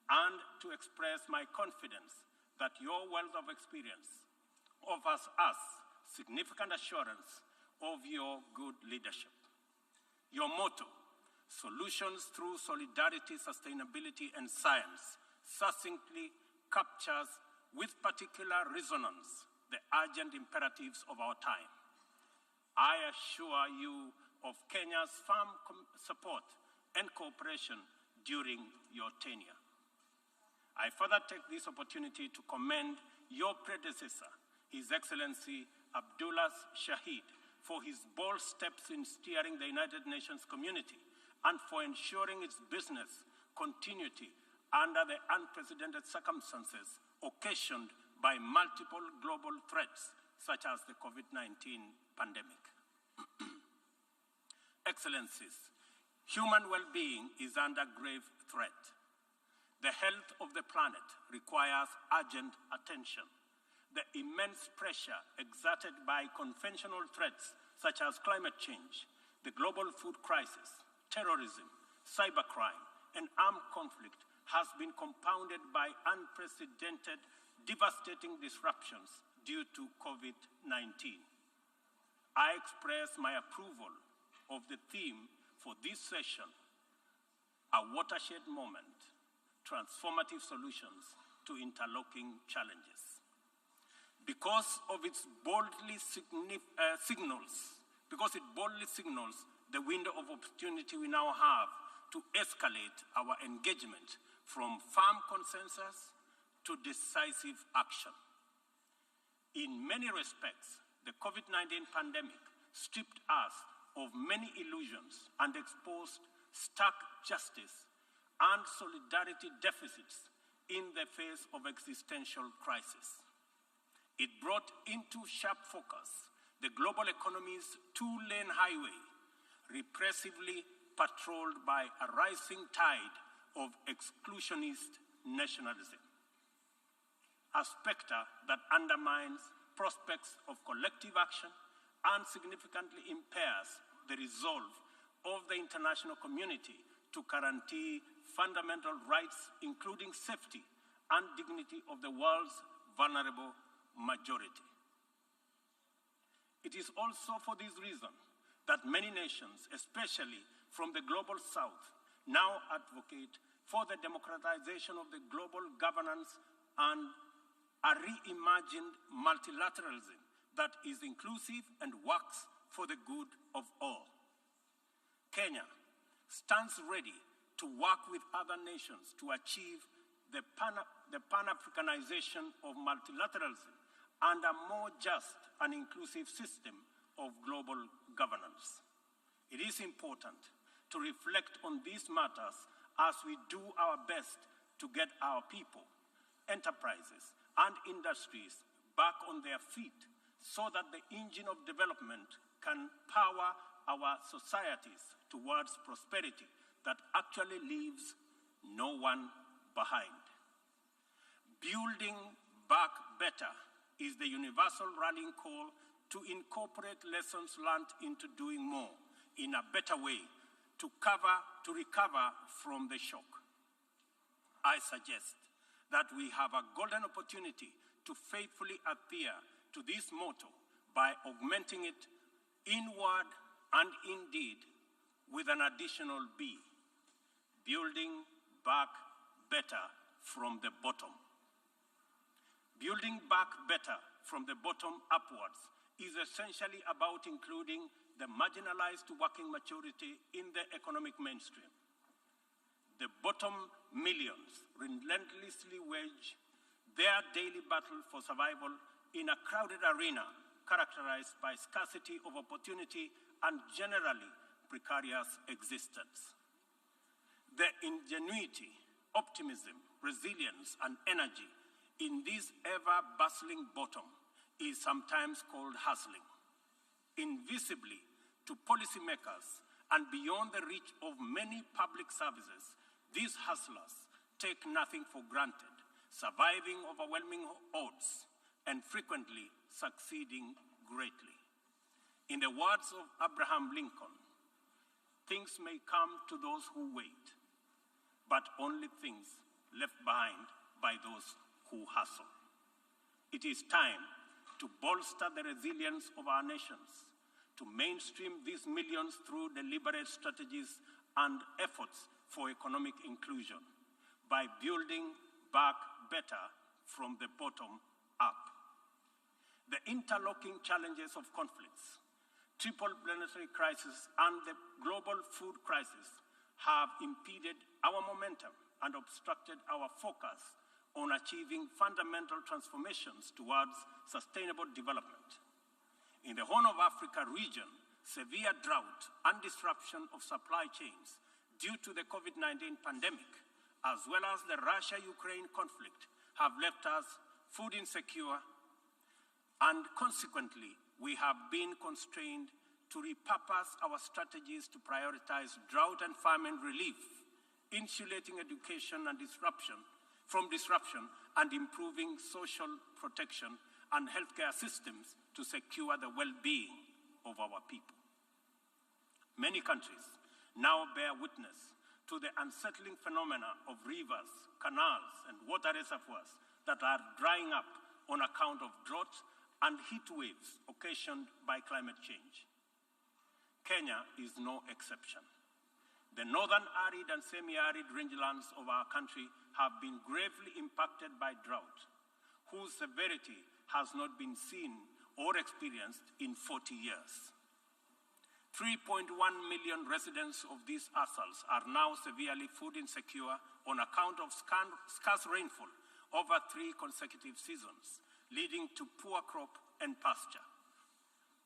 and to express my confidence that your wealth of experience offers us significant assurance of your good leadership. Your motto, solutions through solidarity, sustainability, and science, succinctly captures with particular resonance the urgent imperatives of our time. I assure you of Kenya's firm support and cooperation during your tenure. I further take this opportunity to commend your predecessor, His Excellency Abdullah Shahid, for his bold steps in steering the United Nations community and for ensuring its business continuity under the unprecedented circumstances occasioned by multiple global threats such as the COVID-19 pandemic. Excellencies, human well-being is under grave threat. The health of the planet requires urgent attention. The immense pressure exerted by conventional threats such as climate change, the global food crisis, terrorism, cybercrime, and armed conflict has been compounded by unprecedented, devastating disruptions due to COVID-19. I express my approval of the theme for this session, a watershed moment, transformative solutions to interlocking challenges. Because it boldly signals the window of opportunity we now have to escalate our engagement from firm consensus to decisive action. In many respects, the COVID-19 pandemic stripped us of many illusions and exposed stark justice and solidarity deficits in the face of existential crisis. It brought into sharp focus the global economy's two-lane highway, repressively patrolled by a rising tide of exclusionist nationalism, a specter that undermines prospects of collective action and significantly impairs the resolve of the international community to guarantee fundamental rights, including safety and dignity of the world's vulnerable majority. It is also for this reason that many nations, especially from the global south, now advocate for the democratization of the global governance and a reimagined multilateralism that is inclusive and works for the good of all. Kenya stands ready to work with other nations to achieve the Pan-Africanization of multilateralism and a more just and inclusive system of global governance. It is important to reflect on these matters as we do our best to get our people, enterprises, and industries back on their feet so that the engine of development can power our societies towards prosperity that actually leaves no one behind. Building back better is the universal rallying call to incorporate lessons learned into doing more in a better way to recover from the shock. I suggest that we have a golden opportunity to faithfully adhere to this motto by augmenting it inward and indeed with an additional B, building back better from the bottom. Building back better from the bottom upwards is essentially about including the marginalized to working majority in the economic mainstream. The bottom millions relentlessly wage their daily battle for survival in a crowded arena characterized by scarcity of opportunity and generally precarious existence. The ingenuity, optimism, resilience, and energy in this ever-bustling bottom is sometimes called hustling. Invisibly to policymakers and beyond the reach of many public services, these hustlers take nothing for granted, surviving overwhelming odds and frequently succeeding greatly. In the words of Abraham Lincoln, things may come to those who wait, but only things left behind by those who hustle. It is time to bolster the resilience of our nations, to mainstream these millions through deliberate strategies and efforts for economic inclusion by building back better from the bottom up. The interlocking challenges of conflicts, triple planetary crisis, and the global food crisis have impeded our momentum and obstructed our focus on achieving fundamental transformations towards sustainable development. In the Horn of Africa region, severe drought and disruption of supply chains due to the COVID-19 pandemic, as well as the Russia-Ukraine conflict, have left us food insecure, and consequently, we have been constrained to repurpose our strategies to prioritize drought and famine relief, insulating education and from disruption, and improving social protection and healthcare systems to secure the well-being of our people. Many countries now bear witness to the unsettling phenomena of rivers, canals, and water reservoirs that are drying up on account of drought and heat waves occasioned by climate change. Kenya is no exception. The northern arid and semi-arid rangelands of our country have been gravely impacted by drought, whose severity has not been seen or experienced in 40 years. 3.1 million residents of these atolls are now severely food insecure on account of scarce rainfall over 3 consecutive seasons, leading to poor crop and pasture.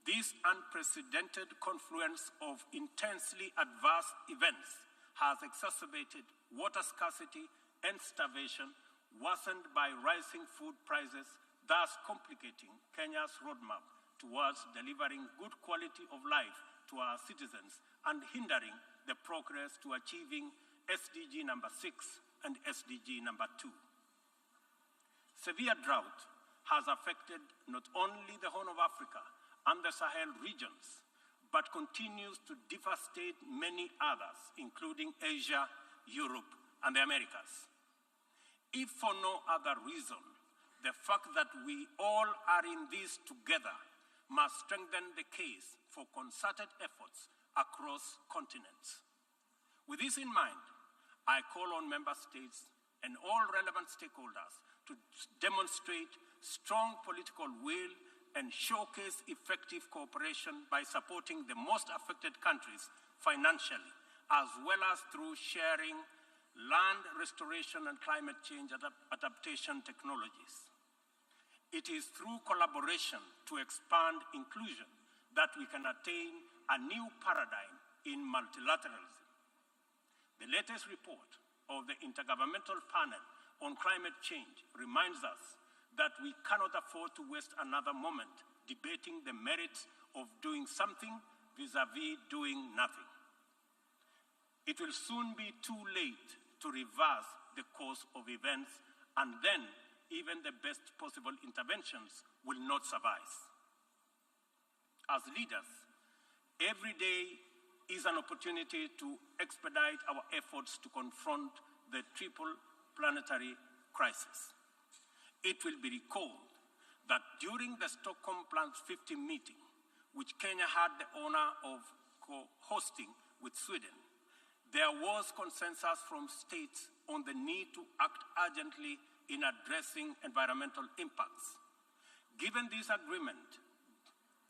This unprecedented confluence of intensely adverse events has exacerbated water scarcity and starvation, worsened by rising food prices, thus complicating Kenya's roadmap towards delivering good quality of life to our citizens and hindering the progress to achieving SDG number 6 and SDG number 2. Severe drought has affected not only the Horn of Africa and the Sahel regions, but continues to devastate many others, including Asia, Europe, and the Americas. If for no other reason, the fact that we all are in this together must strengthen the case for concerted efforts across continents. With this in mind, I call on member states and all relevant stakeholders to demonstrate strong political will and showcase effective cooperation by supporting the most affected countries financially, as well as through sharing land restoration and climate change adaptation technologies. It is through collaboration to expand inclusion that we can attain a new paradigm in multilateralism. The latest report of the Intergovernmental Panel on Climate Change reminds us that we cannot afford to waste another moment debating the merits of doing something vis-à-vis doing nothing. It will soon be too late to reverse the course of events, and then even the best possible interventions will not suffice. As leaders, every day is an opportunity to expedite our efforts to confront the triple planetary crisis. It will be recalled that during the Stockholm Plus 50 meeting, which Kenya had the honor of co-hosting with Sweden, there was consensus from states on the need to act urgently in addressing environmental impacts. Given this agreement,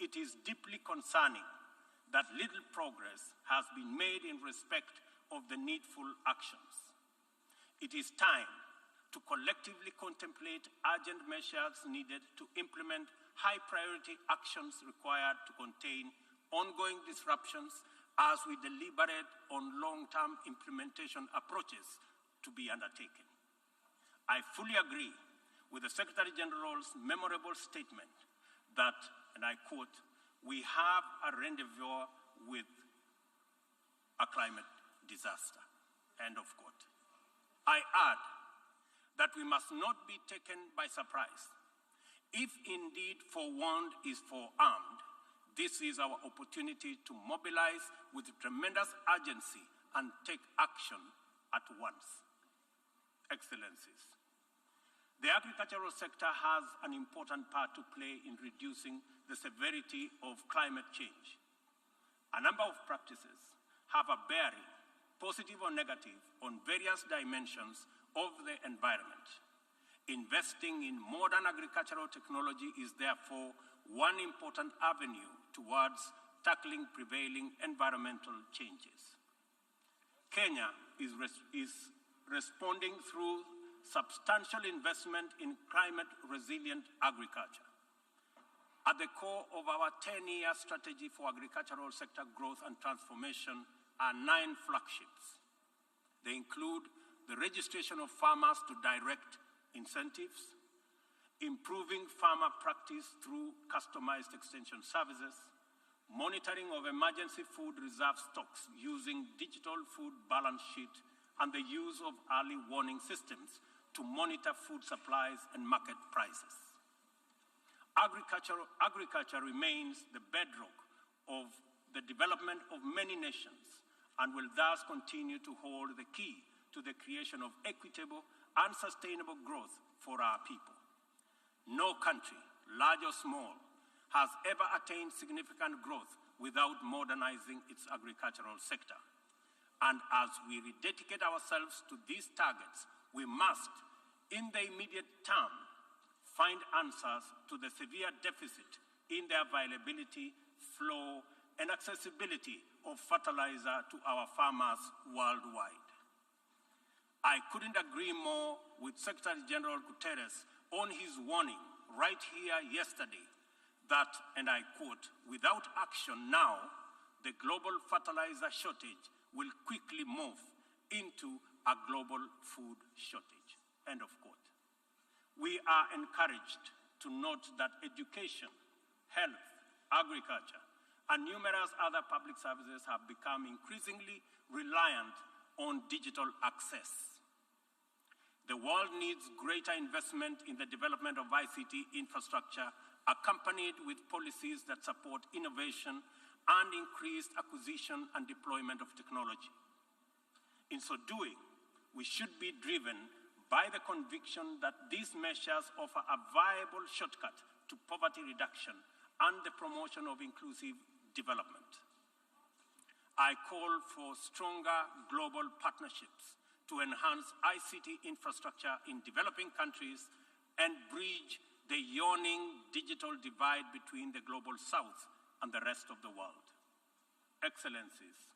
it is deeply concerning that little progress has been made in respect of the needful actions. It is time to collectively contemplate urgent measures needed to implement high-priority actions required to contain ongoing disruptions as we deliberate on long-term implementation approaches to be undertaken. I fully agree with the Secretary General's memorable statement that, and I quote, "We have a rendezvous with a climate disaster," end of quote. I add that we must not be taken by surprise. If indeed forewarned is forearmed, this is our opportunity to mobilize with tremendous urgency and take action at once. Excellencies, the agricultural sector has an important part to play in reducing the severity of climate change. A number of practices have a bearing, positive or negative, on various dimensions of the environment. Investing in modern agricultural technology is therefore one important avenue towards tackling prevailing environmental changes. Kenya is responding through substantial investment in climate-resilient agriculture. At the core of our 10-year strategy for agricultural sector growth and transformation are 9 flagships. They include the registration of farmers to direct incentives, improving farmer practice through customized extension services, monitoring of emergency food reserve stocks using digital food balance sheet, and the use of early warning systems to monitor food supplies and market prices. Agriculture remains the bedrock of the development of many nations and will thus continue to hold the key to the creation of equitable and sustainable growth for our people. No country, large or small, has ever attained significant growth without modernizing its agricultural sector. And as we rededicate ourselves to these targets, we must, in the immediate term, find answers to the severe deficit in the availability, flow, and accessibility of fertilizer to our farmers worldwide. I couldn't agree more with Secretary General Guterres on his warning right here yesterday that, and I quote, "Without action now, the global fertilizer shortage will quickly move into a global food shortage," end of quote. We are encouraged to note that education, health, agriculture, and numerous other public services have become increasingly reliant on digital access. The world needs greater investment in the development of ICT infrastructure, accompanied with policies that support innovation and increased acquisition and deployment of technology. In so doing, we should be driven by the conviction that these measures offer a viable shortcut to poverty reduction and the promotion of inclusive development. I call for stronger global partnerships to enhance ICT infrastructure in developing countries and bridge the yawning digital divide between the global south and the rest of the world. Excellencies,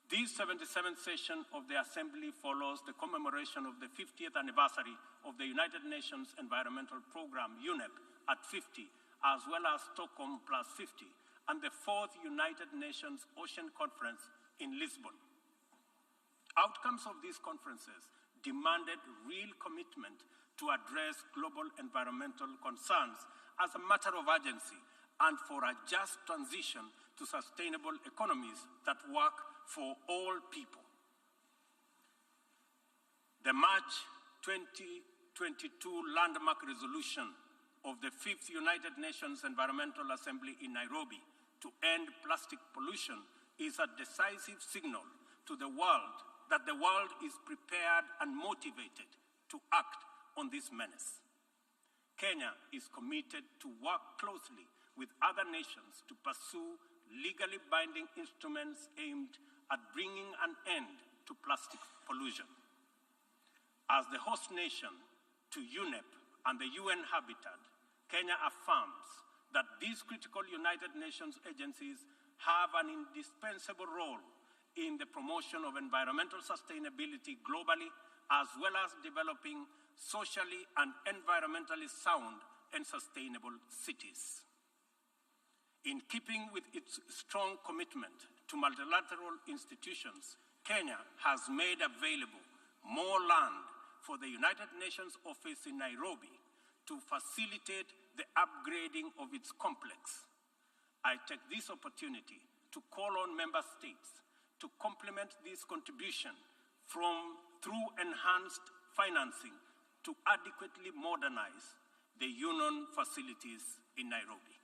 this 77th session of the Assembly follows the commemoration of the 50th anniversary of the United Nations Environmental Programme, UNEP, at 50, as well as Stockholm plus 50, and the 4th United Nations Ocean Conference in Lisbon. Outcomes of these conferences demanded real commitment to address global environmental concerns as a matter of urgency and for a just transition to sustainable economies that work for all people. The March 2022 landmark resolution of the 5th United Nations Environmental Assembly in Nairobi to end plastic pollution is a decisive signal to the world that the world is prepared and motivated to act on this menace. Kenya is committed to work closely with other nations to pursue legally binding instruments aimed at bringing an end to plastic pollution. As the host nation to UNEP and the UN Habitat, Kenya affirms that these critical United Nations agencies have an indispensable role in the promotion of environmental sustainability globally, as well as developing socially and environmentally sound and sustainable cities. In keeping with its strong commitment to multilateral institutions, Kenya has made available more land for the United Nations office in Nairobi to facilitate the upgrading of its complex. I take this opportunity to call on member states to complement this contribution through enhanced financing to adequately modernize the UN facilities in Nairobi.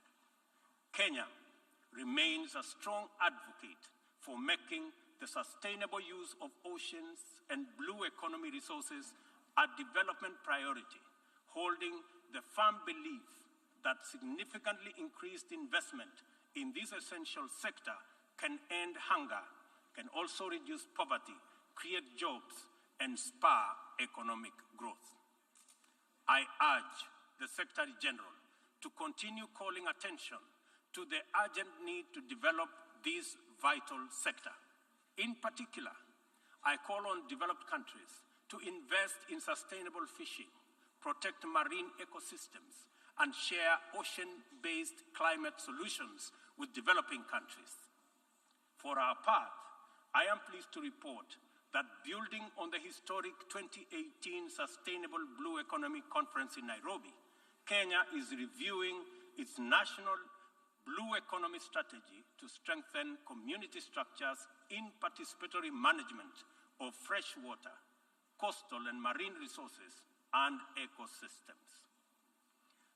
Kenya remains a strong advocate for making the sustainable use of oceans and blue economy resources a development priority, holding the firm belief that significantly increased investment in this essential sector can end hunger, can also reduce poverty, create jobs, and spur economic growth. I urge the Secretary General to continue calling attention to the urgent need to develop this vital sector. In particular, I call on developed countries to invest in sustainable fishing, protect marine ecosystems, and share ocean-based climate solutions with developing countries. For our part, I am pleased to report that building on the historic 2018 Sustainable Blue Economy Conference in Nairobi, Kenya is reviewing its national blue economy strategy to strengthen community structures in participatory management of freshwater, coastal and marine resources and ecosystems.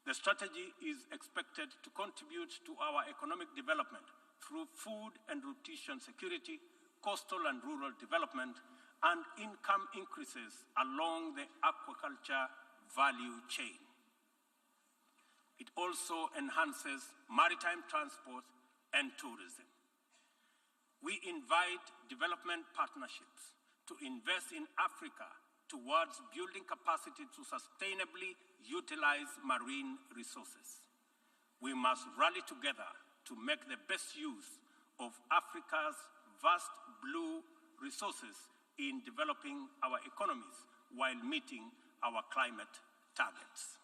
The strategy is expected to contribute to our economic development through food and nutrition security, coastal and rural development, and income increases along the aquaculture value chain. It also enhances maritime transport and tourism. We invite development partnerships to invest in Africa towards building capacity to sustainably utilize marine resources. We must rally together to make the best use of Africa's vast blue resources in developing our economies while meeting our climate targets.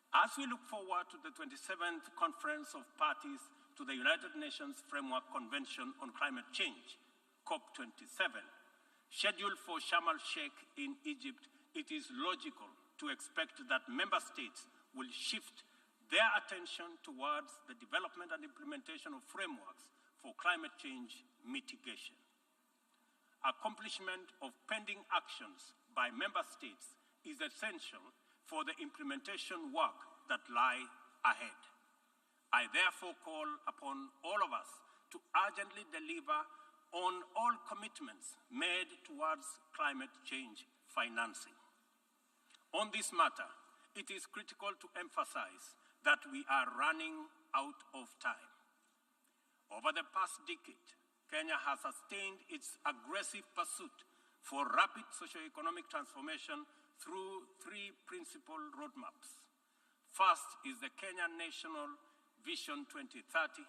As we look forward to the 27th Conference of Parties to the United Nations Framework Convention on Climate Change, COP27, scheduled for Sharm el-Sheikh in Egypt, it is logical to expect that member states will shift their attention towards the development and implementation of frameworks for climate change mitigation. Accomplishment of pending actions by member states is essential for the implementation work that lie ahead. I therefore call upon all of us to urgently deliver on all commitments made towards climate change financing. On this matter, it is critical to emphasize that we are running out of time. Over the past decade, Kenya has sustained its aggressive pursuit for rapid socio-economic transformation through three principal roadmaps. First is the Kenya National Vision 2030.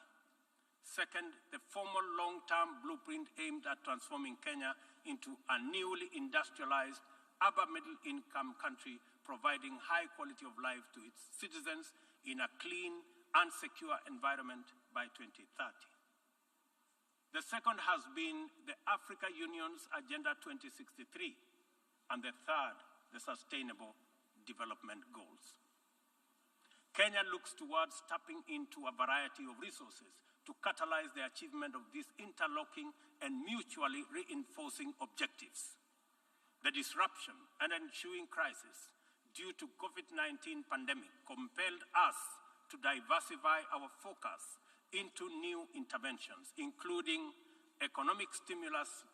Second, the formal long-term blueprint aimed at transforming Kenya into a newly industrialized, upper middle-income country, providing high quality of life to its citizens in a clean and secure environment by 2030. The second has been the Africa Union's Agenda 2063, and the third, the Sustainable Development Goals. Kenya looks towards tapping into a variety of resources to catalyze the achievement of these interlocking and mutually reinforcing objectives. The disruption and ensuing crisis due to COVID-19 pandemic compelled us to diversify our focus into new interventions, including economic stimulus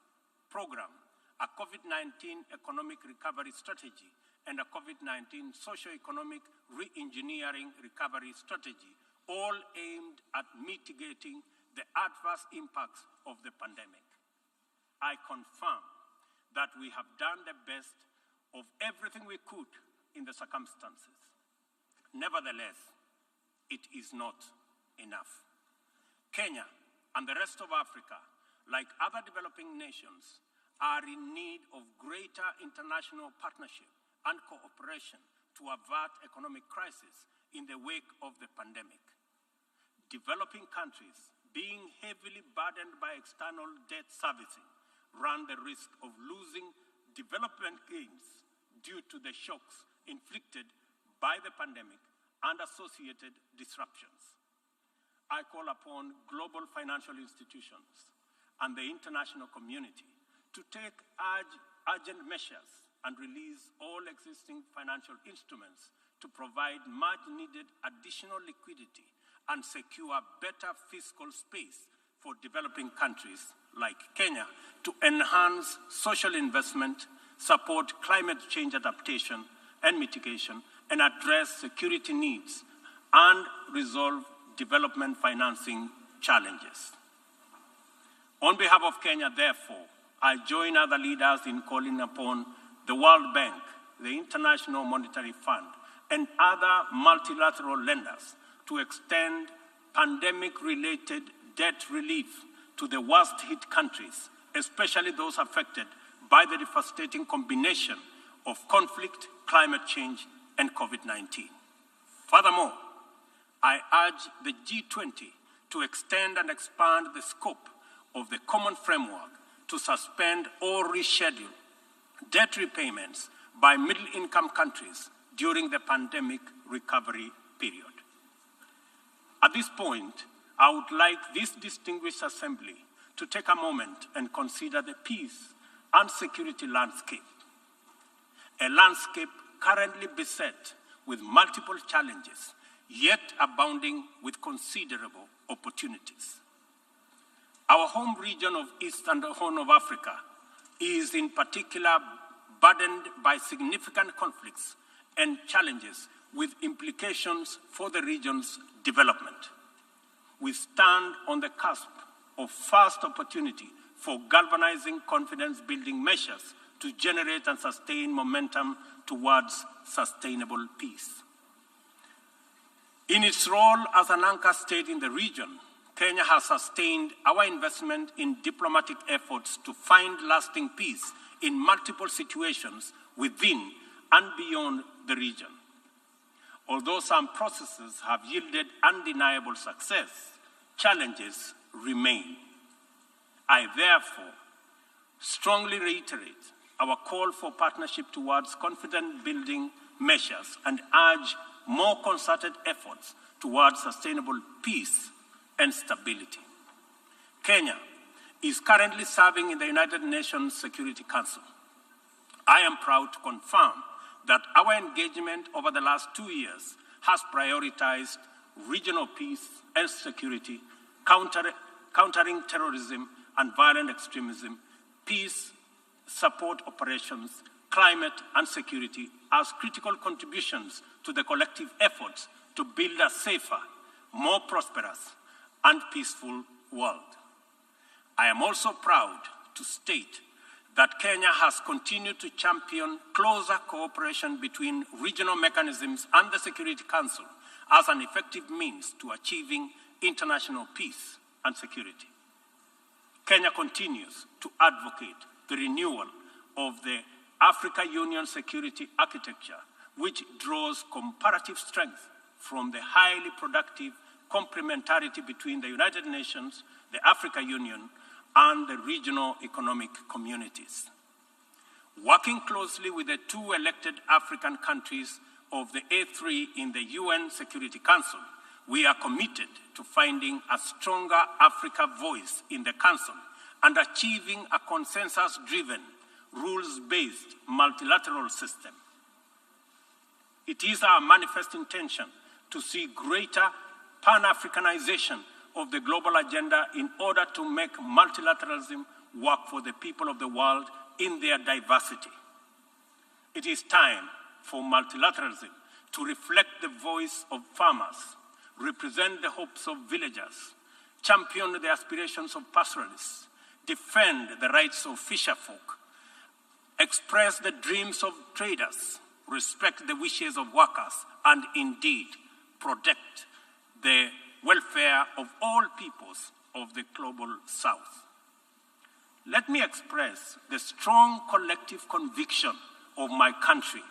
program, a COVID-19 economic recovery strategy, and a COVID-19 socio-economic re-engineering recovery strategy, all aimed at mitigating the adverse impacts of the pandemic. I confirm that we have done the best of everything we could in the circumstances. Nevertheless, it is not enough. Kenya and the rest of Africa, like other developing nations, are in need of greater international partnership and cooperation to avert economic crisis in the wake of the pandemic. Developing countries, being heavily burdened by external debt servicing, run the risk of losing development gains due to the shocks inflicted by the pandemic and associated disruptions. I call upon global financial institutions and the international community to take urgent measures and release all existing financial instruments to provide much-needed additional liquidity and secure better fiscal space for developing countries like Kenya to enhance social investment, support climate change adaptation and mitigation, and address security needs and resolve development financing challenges. On behalf of Kenya, therefore, I join other leaders in calling upon the World Bank, the International Monetary Fund, and other multilateral lenders to extend pandemic-related debt relief to the worst-hit countries, especially those affected by the devastating combination of conflict, climate change, and COVID-19. Furthermore, I urge the G20 to extend and expand the scope of the common framework to suspend or reschedule debt repayments by middle-income countries during the pandemic recovery period. At this point, I would like this distinguished assembly to take a moment and consider the peace and security landscape, a landscape currently beset with multiple challenges, yet abounding with considerable opportunities. Our home region of East and Horn of Africa is in particular burdened by significant conflicts and challenges with implications for the region's development. We stand on the cusp of first opportunity for galvanizing confidence-building measures to generate and sustain momentum towards sustainable peace. In its role as an anchor state in the region, Kenya has sustained our investment in diplomatic efforts to find lasting peace in multiple situations within and beyond the region. Although some processes have yielded undeniable success, challenges remain. I therefore strongly reiterate our call for partnership towards confidence-building measures and urge more concerted efforts towards sustainable peace and stability. Kenya is currently serving in the United Nations Security Council. I am proud to confirm that our engagement over the last 2 years has prioritized regional peace and security, countering terrorism and violent extremism, peace support operations, climate and security as critical contributions to the collective efforts to build a safer, more prosperous and peaceful world. I am also proud to state that Kenya has continued to champion closer cooperation between regional mechanisms and the Security Council as an effective means to achieving international peace and security. Kenya continues to advocate the renewal of the Africa Union security architecture, which draws comparative strength from the highly productive complementarity between the United Nations, the Africa Union, and the regional economic communities. Working closely with the 2 elected African countries of the A3 in the UN Security Council, we are committed to finding a stronger Africa voice in the Council and achieving a consensus-driven, rules-based multilateral system. It is our manifest intention to see greater Pan-Africanization of the global agenda in order to make multilateralism work for the people of the world in their diversity. It is time for multilateralism to reflect the voice of farmers, represent the hopes of villagers, champion the aspirations of pastoralists, defend the rights of fisherfolk, express the dreams of traders, respect the wishes of workers, and indeed protect the welfare of all peoples of the global South. Let me express the strong collective conviction of my country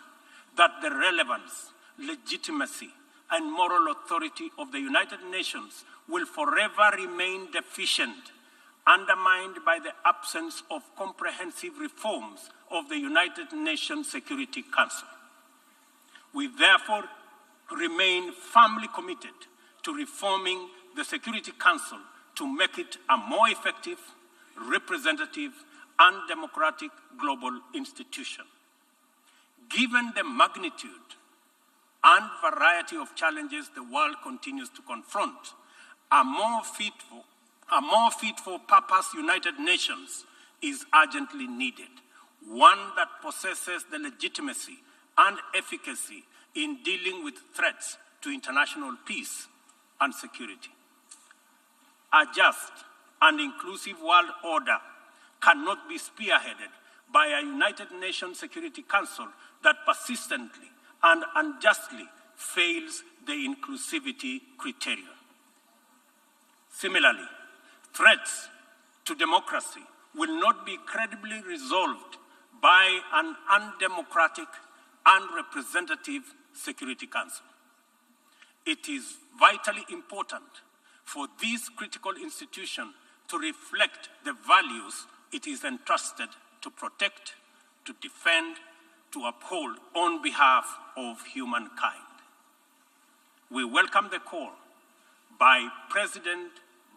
that the relevance, legitimacy, and moral authority of the United Nations will forever remain deficient, undermined by the absence of comprehensive reforms of the United Nations Security Council. We therefore remain firmly committed to reforming the Security Council to make it a more effective, representative, and democratic global institution. Given the magnitude and variety of challenges the world continues to confront, a more fit for purpose United Nations is urgently needed, one that possesses the legitimacy and efficacy in dealing with threats to international peace and security. A just and inclusive world order cannot be spearheaded by a United Nations Security Council that persistently and unjustly fails the inclusivity criterion. Similarly, threats to democracy will not be credibly resolved by an undemocratic and representative Security Council. It is vitally important for this critical institution to reflect the values it is entrusted to protect, to defend, to uphold on behalf of humankind. We welcome the call by President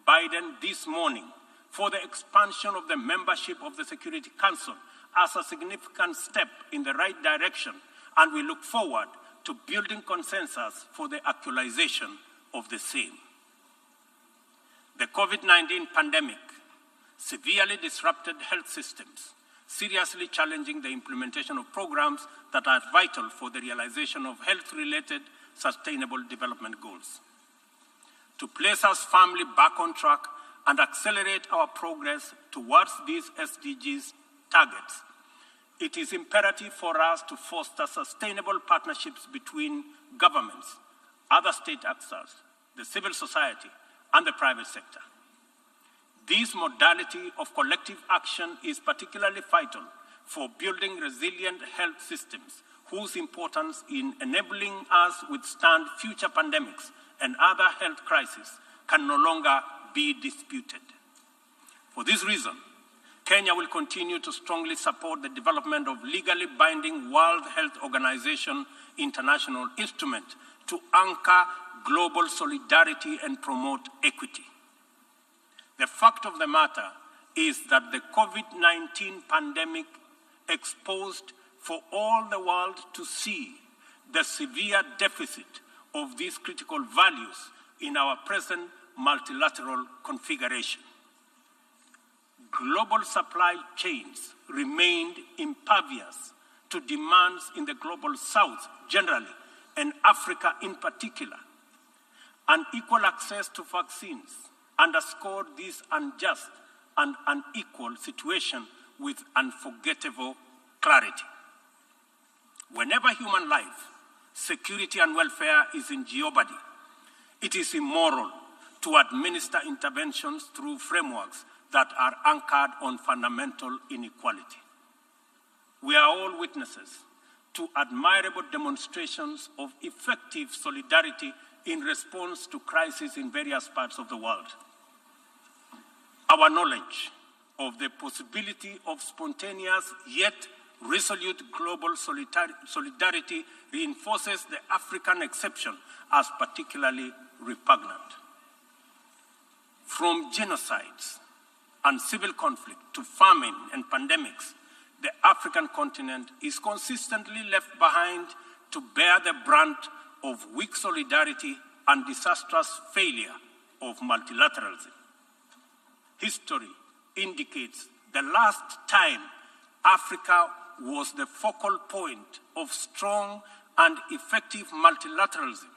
Biden this morning for the expansion of the membership of the Security Council as a significant step in the right direction, and we look forward to building consensus for the actualization of the same. The COVID-19 pandemic severely disrupted health systems, seriously challenging the implementation of programs that are vital for the realization of health-related sustainable development goals. To place us firmly back on track and accelerate our progress towards these SDGs targets, it is imperative for us to foster sustainable partnerships between governments, other state actors, the civil society, and the private sector. This modality of collective action is particularly vital for building resilient health systems, whose importance in enabling us withstand future pandemics and other health crises can no longer be disputed. For this reason, Kenya will continue to strongly support the development of legally binding World Health Organization international instrument to anchor global solidarity and promote equity. The fact of the matter is that the COVID-19 pandemic exposed for all the world to see the severe deficit of these critical values in our present multilateral configuration. Global supply chains remained impervious to demands in the global south generally, and Africa in particular. Unequal access to vaccines underscored this unjust and unequal situation with unforgettable clarity. Whenever human life, security, and welfare is in jeopardy, it is immoral to administer interventions through frameworks that are anchored on fundamental inequality. We are all witnesses to admirable demonstrations of effective solidarity in response to crises in various parts of the world. Our knowledge of the possibility of spontaneous yet resolute global solidarity reinforces the African exception as particularly repugnant. From genocides and civil conflict to famine and pandemics, the African continent is consistently left behind to bear the brunt of weak solidarity and disastrous failure of multilateralism. History indicates the last time Africa was the focal point of strong and effective multilateralism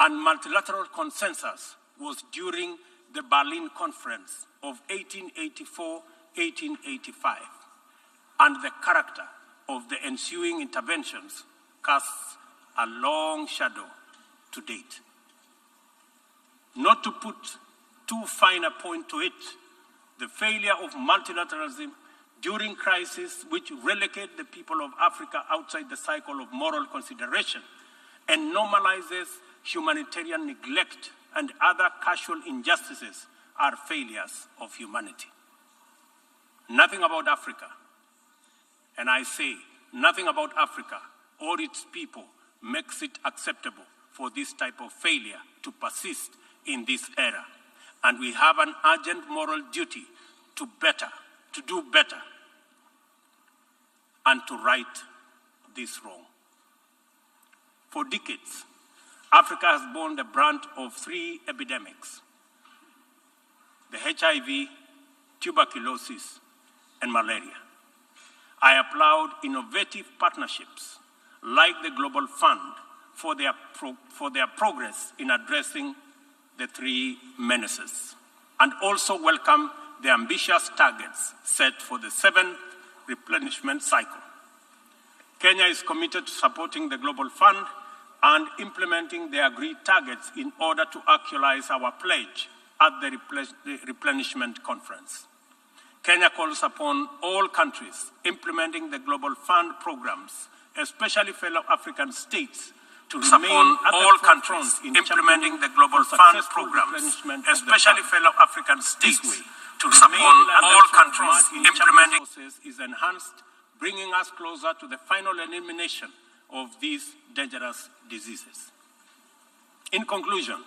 and multilateral consensus was during the Berlin Conference of 1884-1885, and the character of the ensuing interventions casts a long shadow to date. Not to put too fine a point to it, the failure of multilateralism during crises which relegate the people of Africa outside the cycle of moral consideration and normalizes humanitarian neglect and other casual injustices are failures of humanity. Nothing about Africa, and I say nothing about Africa or its people makes it acceptable for this type of failure to persist in this era. And we have an urgent moral duty to do better, and to right this wrong. For decades, Africa has borne the brunt of three epidemics: the HIV, tuberculosis, and malaria. I applaud innovative partnerships like the Global Fund for their progress in addressing the three menaces, and also welcome the ambitious targets set for the 7th replenishment cycle. Kenya is committed to supporting the Global Fund and implementing the agreed targets in order to actualize our pledge at the replenishment conference. Kenya calls upon all countries implementing the Global Fund programs, especially fellow African states, to remain at all countries implementing the Global Fund programs, especially fellow African states, to remain all countries implementing is enhanced, bringing us closer to the final elimination of these dangerous diseases. In conclusion,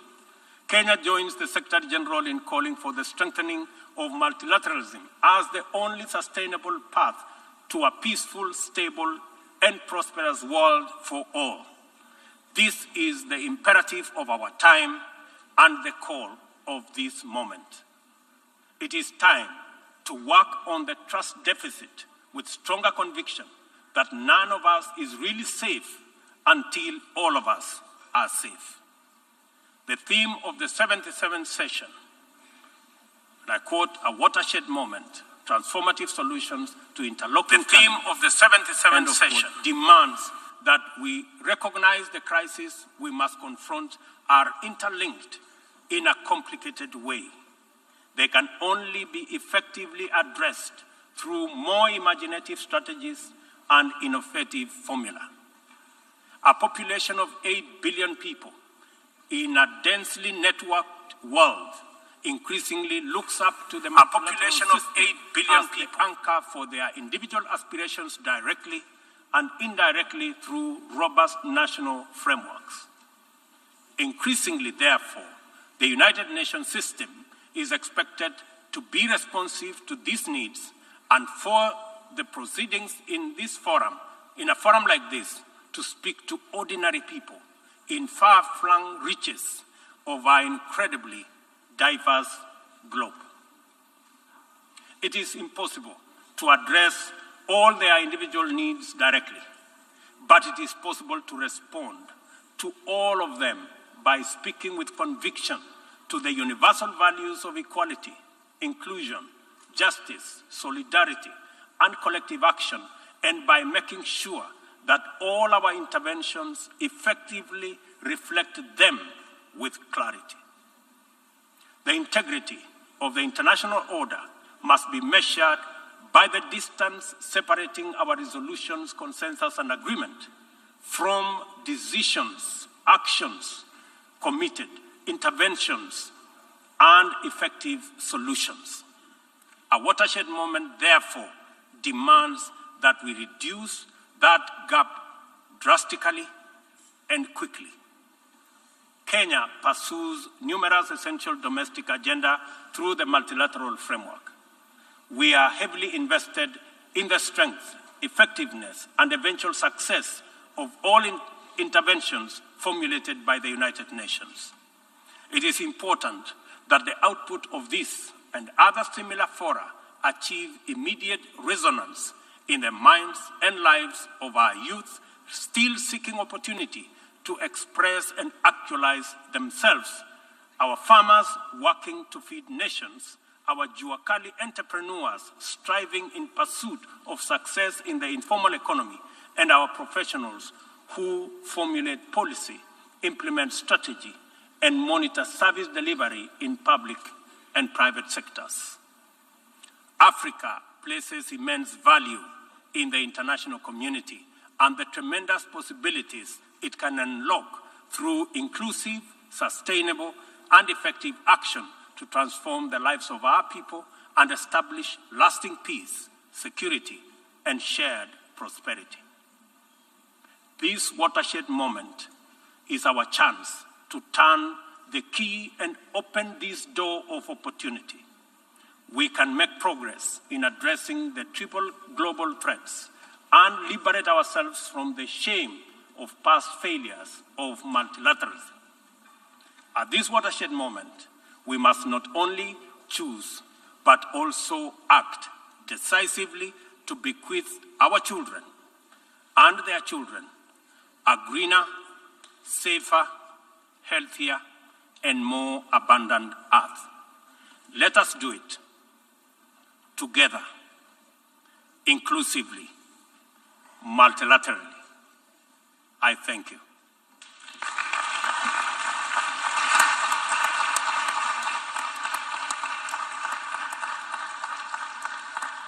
Kenya joins the Secretary General in calling for the strengthening of multilateralism as the only sustainable path to a peaceful, stable, and prosperous world for all. This is the imperative of our time and the call of this moment. It is time to work on the trust deficit with stronger conviction that none of us is really safe until all of us are safe. The theme of the 77th session, and I quote, "A watershed moment, transformative solutions to interlocking." The theme of the 77th session demands that we recognize the crises we must confront are interlinked in a complicated way. They can only be effectively addressed through more imaginative strategies and innovative formula. A population of 8 billion people in a densely networked world increasingly looks up to the population of 8 billion people anchor for their individual aspirations directly and indirectly through robust national frameworks. Increasingly, therefore, the United Nations system is expected to be responsive to these needs, and for the proceedings in this forum, in a forum like this, to speak to ordinary people in far-flung reaches of our incredibly diverse globe. It is impossible to address all their individual needs directly, but it is possible to respond to all of them by speaking with conviction to the universal values of equality, inclusion, justice, solidarity, and collective action, and by making sure that all our interventions effectively reflect them with clarity. The integrity of the international order must be measured by the distance separating our resolutions, consensus, and agreement from decisions, actions, committed interventions, and effective solutions. A watershed moment, therefore, demands that we reduce that gap drastically and quickly. Kenya pursues numerous essential domestic agenda through the multilateral framework. We are heavily invested in the strength, effectiveness, and eventual success of all interventions formulated by the United Nations. It is important that the output of this and other similar fora achieve immediate resonance in the minds and lives of our youth still seeking opportunity to express and actualize themselves, our farmers working to feed nations, our Juakali entrepreneurs striving in pursuit of success in the informal economy, and our professionals who formulate policy, implement strategy, and monitor service delivery in public and private sectors. Africa places immense value in the international community and the tremendous possibilities it can unlock through inclusive, sustainable, and effective action to transform the lives of our people and establish lasting peace, security, and shared prosperity. This watershed moment is our chance to turn the key and open this door of opportunity. We can make progress in addressing the triple global threats and liberate ourselves from the shame of past failures of multilateralism. At this watershed moment, we must not only choose, but also act decisively to bequeath our children and their children a greener, safer, healthier, and more abundant earth. Let us do it together, inclusively, multilaterally. I thank you.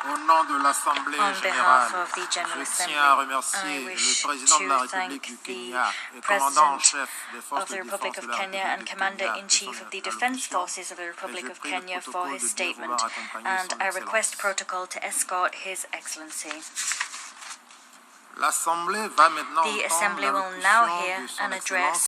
Au nom de l'Assemblée générale, je tiens à remercier le président de la République du Kenya et commandant en chef des forces de défense de la République du Commander-in-Chief of the Defense Forces of the Republic of Kenya for his statement, and I request protocol to escort His Excellency. L'Assemblée va maintenant The Assembly will now hear an address